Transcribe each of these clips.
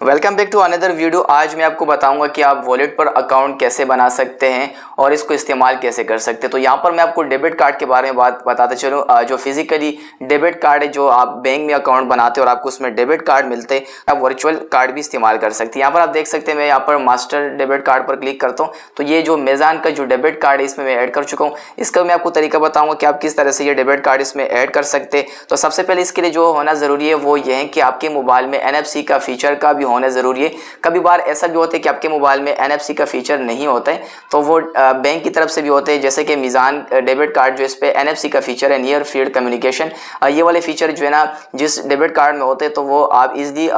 Welcome back to another video. आज मैं आपको बताऊंगा कि आप वॉलेट पर अकाउंट कैसे बना सकते हैं और इसको इस्तेमाल कैसे कर सकते हैं। तो यहाँ पर मैं आपको डेबिट कार्ड के बारे में बात बताते चलूँ। जो फिजिकली डेबिट कार्ड है, जो आप बैंक में अकाउंट बनाते हैं और आपको उसमें डेबिट कार्ड मिलते हैं, आप वर्चुअल कार्ड भी इस्तेमाल कर सकते हैं। यहाँ पर आप देख सकते हैं, मैं यहाँ पर मास्टर डेबिट कार्ड पर क्लिक करता हूँ तो ये जो मेज़ान का जो डेबिट कार्ड है इसमें मैं ऐड कर चुका हूँ। इसका मैं आपको तरीका बताऊँगा कि आप किस तरह से ये डेबिट कार्ड इसमें ऐड कर सकते हैं। तो सबसे पहले इसके लिए जो होना ज़रूरी है वो ये है कि आपके मोबाइल में NFC का फीचर का भी होना ज़रूरी है। कभी बार ऐसा भी होता है कि आपके मोबाइल में NFC का फीचर नहीं होता है, तो वो बैंक की तरफ से भी होते हैं। जैसे कि मीज़ान डेबिट कार्ड जो इस पे NFC का फीचर है, नियर फील्ड कम्युनिकेशन, ये वाले फीचर जो है ना जिस डेबिट कार्ड में होते हैं, तो वो आप इजीली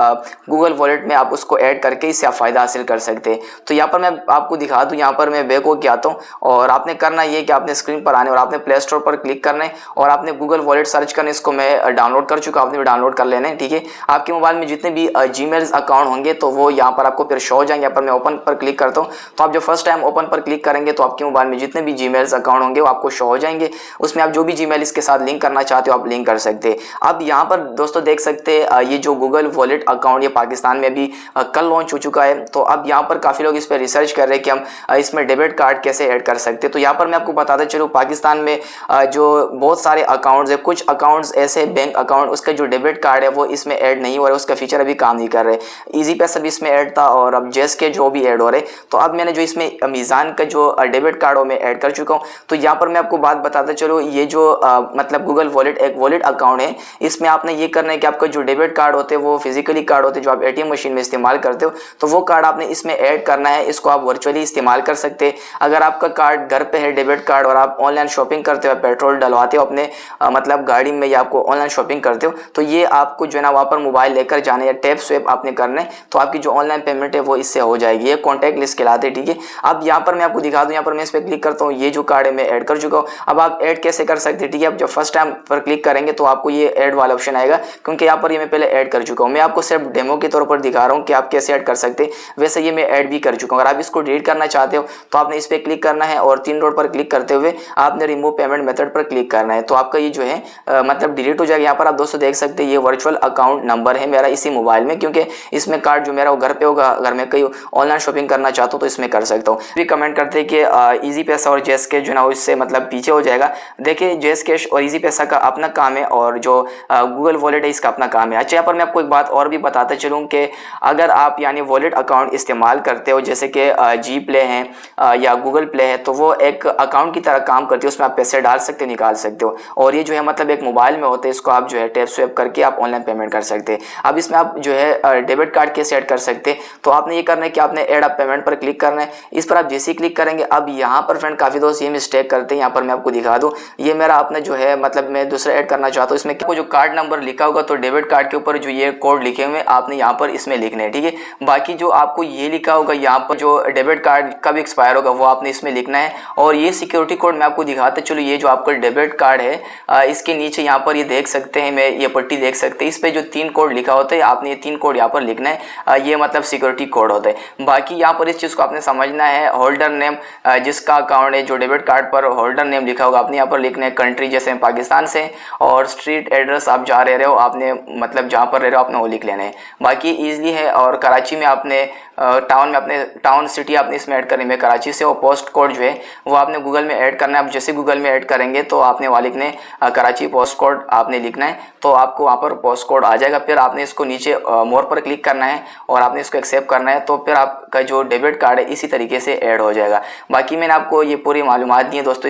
गूगल वॉलेट में आप उसको ऐड करके इससे आप फ़ायदा हासिल कर सकते हैं। तो यहाँ पर मैं आपको दिखा दूँ, यहाँ पर मैं बैक हो के आता हूँ और आपने करना ये कि आपने स्क्रीन पर आने और आपने प्ले स्टोर पर क्लिक करना है और आपने गूगल वॉलेट सर्च करना है। इसको मैं डाउनलोड कर चुका, आपने भी डाउनलोड कर लेना है, ठीक है। आपके मोबाइल में जितने भी जीमेल अकाउंट होंगे तो वो यहाँ पर आपको फिर शो हो जाएंगे। यहाँ पर मैं ओपन पर क्लिक करता हूँ, तो आप जो फर्स्ट टाइम ओपन पर क्लिक करेंगे तो आपके मोबाइल में जितने भी जीमेल्स अकाउंट होंगे वो आपको शो हो जाएंगे। उसमें आप जो भी जीमेल इसके साथ लिंक करना चाहते हो आप लिंक कर सकते हैं। अब यहाँ पर दोस्तों देख सकते हैं ये जो गूगल वॉलेट अकाउंट ये पाकिस्तान में भी कल लॉन्च हो चुका है। तो अब यहाँ पर काफ़ी लोग इस पर रिसर्च कर रहे हैं कि हम इसमें डेबिट कार्ड कैसे ऐड कर सकते हैं। तो यहाँ पर मैं आपको बताता चलूँ, पाकिस्तान में जो बहुत सारे अकाउंट्स है, कुछ अकाउंट्स ऐसे बैंक अकाउंट उसका जो डेबिट कार्ड है वो इसमें ऐड नहीं हो रहा है, उसका फीचर अभी काम नहीं कर रहे। ईजी पैसा भी इसमें ऐड था और अब जेस के जो भी ऐड हो रहे। तो अब मैंने जो इसमें मीज़ान का जो डेबिट कार्ड हो मैं ऐड कर चुका हूँ। तो यहाँ पर मैं आपको बात बताता चलो, ये जो मतलब गूगल वॉलेट एक वॉलेट अकाउंट है, इसमें आपने ये करना है कि आपका जो डेबिट कार्ड होते हैं वो फिजिकली कार्ड होते हैं जो आप ATM मशीन में इस्तेमाल करते हो, तो वो कार्ड आपने इसमें ऐड करना है। इसको आप वर्चुअली इस्तेमाल कर सकते हैं। अगर आपका कार्ड घर पे है डेबिट कार्ड और आप ऑनलाइन शॉपिंग करते हो, पेट्रोल डलवाते हो अपने मतलब गाड़ी में या आपको ऑनलाइन शॉपिंग करते हो, तो ये आपको जो है ना वहाँ पर मोबाइल लेकर जाना है, टैप स्वैप आपने करना है, तो आपकी जो ऑनलाइन पेमेंट है वो इससे हो जाएगी। ये कॉन्टैक्ट लिस्ट कहलाते हैं, ठीक है। अब यहाँ पर मैं आपको दिखा दूँ, यहाँ पर मैं इस पर क्लिक करता हूँ, ये जो कार्ड है मैं ऐड कर चुका हूँ। अब आप ऐड कैसे कर सकते हैं, ठीक है। आप जब फर्स्ट टाइम पर क्लिक करेंगे तो आपको ये ऐड वाला ऑप्शन आएगा, क्योंकि यहाँ पर ये मैं पहले ऐड कर चुका हूँ। मैं आपको सिर्फ डेमो के तौर पर दिखा रहा हूँ कि आप कैसे ऐड कर सकते हैं, वैसे ये मैं ऐड भी कर चुका हूँ। अगर आप इसको डिलीट करना चाहते हो तो आपने इस पर क्लिक करना है और 3 डॉट पर क्लिक करते हुए आपने रिमूव पेमेंट मेथड पर क्लिक करना है, तो आपका ये जो है मतलब डिलीट हो जाएगा। यहाँ पर आप दोस्तों देख सकते हैं ये वर्चुअल अकाउंट नंबर है मेरा इसी मोबाइल में, क्योंकि इसमें कार्ड जो मेरा वो घर पे होगा। अगर मैं कहीं ऑनलाइन शॉपिंग करना चाहता हूँ तो इसमें कर सकता हूँ। भी कमेंट करते हैं कि इजी पैसा और जेस कैश जो ना इससे मतलब पीछे हो जाएगा। देखिए जेस कैश और इजी पैसा का अपना काम है और जो गूगल वॉलेट है इसका अपना काम है। अच्छा, यहाँ पर मैं आपको एक बात और भी बताते चलूँ कि अगर आप यानी वॉलेट अकाउंट इस्तेमाल करते हो, जैसे कि जी प्ले है या गूगल प्ले है, तो वो एक अकाउंट की तरह काम करती है। उसमें आप पैसे डाल सकते हो, निकाल सकते हो, और ये जो है मतलब एक मोबाइल में होते हैं। इसको आप जो है टैप स्वैप करके आप ऑनलाइन पेमेंट कर सकते हैं। अब इसमें आप जो है डेबिट कार्ड कैसे ऐड कर सकते हैं, तो आपने ये करना है कि आपने ऐड अप पेमेंट पर क्लिक करना है। इस पर आप जैसे ही क्लिक करेंगे, अब यहाँ पर फ्रेंड काफ़ी दोस्त ये मिस्टेक करते हैं। यहाँ पर मैं आपको दिखा दूँ, ये मेरा अपना जो है मतलब मैं दूसरा ऐड करना चाहता हूँ। इसमें आपको जो कार्ड नंबर लिखा होगा तो डेबिट कार्ड के ऊपर जो ये कोड लिखे हुए आपने यहाँ पर इसमें लिखने हैं, ठीक है। बाकी जो आपको ये लिखा होगा यहाँ पर जो डेबिट कार्ड कब एक्सपायर होगा वो आपने इसमें लिखना है। और ये सिक्योरिटी कोड मैं आपको दिखाता चलो, ये जो आपका डेबिट कार्ड है इसके नीचे यहाँ पर ये देख सकते हैं, मैं ये पट्टी देख सकते हैं, इस पर जो 3 कोड लिखा होता है आपने ये 3 कोड यहाँ पर लिखना है। ये मतलब सिक्योरिटी कोड होता है। बाकी यहाँ पर इस चीज़ को आपने समझना है, होल्डर नेम जिसका अकाउंट है जो डेबिट कार्ड पर होल्डर नेम लिखा होगा आपने यहाँ पर लिखना है। कंट्री जैसे पाकिस्तान से, और स्ट्रीट एड्रेस आप जहाँ रह रहे हो आपने मतलब जहाँ पर रह रहे हो आपने वो लिख लेना है। बाकी ईजिली है। और कराची में आपने टाउन में अपने टाउन सिटी आपने इसमें ऐड करनी है, कराची से। और पोस्ट कोड जो है वो आपने गूगल में ऐड करना है। आप जैसे गूगल में ऐड करेंगे तो आपने वहाँ लिखने कराची पोस्ट कोड आपने लिखना है, तो आपको वहाँ पर पोस्ट कोड आ जाएगा। फिर आपने इसको नीचे मोर पर क्लिक करना है और आपने इसको एक्सेप्ट करना है, तो फिर आपका जो डेबिट कार्ड है इसी तरीके से ऐड हो जाएगा। बाकी मैंने आपको ये पूरी मालूमात दी है दोस्तों।